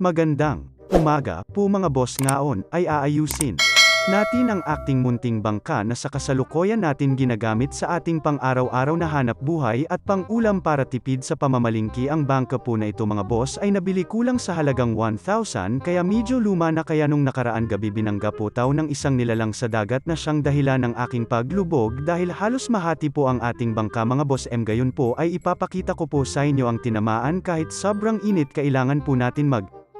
Magandang umaga po mga boss, ngaon ay aayusin natin ang ating munting bangka na sa kasalukuyan natin ginagamit sa ating pang-araw-araw na hanap buhay at pang-ulam para tipid sa pamamalingki. Ang bangka po na ito mga boss ay nabili kulang sa halagang 1,000 kaya medyo luma na, kaya nung nakaraan gabi binangga po tayo ng isang nilalang sa dagat na siyang dahilan ng aking paglubog dahil halos mahati po ang ating bangka mga boss. Gayon po ay ipapakita ko po sa inyo ang tinamaan kahit sobrang init. Kailangan po natin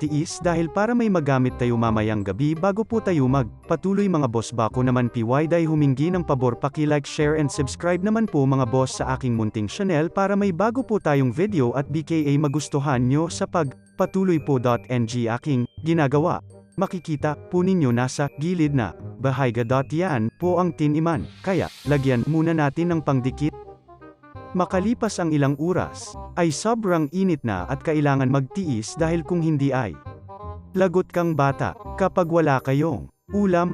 tiis dahil para may magamit tayo mamayang gabi bago po tayo magpatuloy mga boss. Bako naman PY humingi ng pabor, paki-like, share and subscribe naman po mga boss sa aking munting channel para may bago po tayong video at BKA magustuhan nyo sa pagpatuloy po. Aking ginagawa. Makikita po ninyo nasa gilid na bahayga. Yan po ang tiniman, kaya lagyan muna natin ng pangdikit. Makalipas ang ilang oras, ay sobrang init na at kailangan magtiis dahil kung hindi ay lagot kang bata. Kapag wala kayong ulam,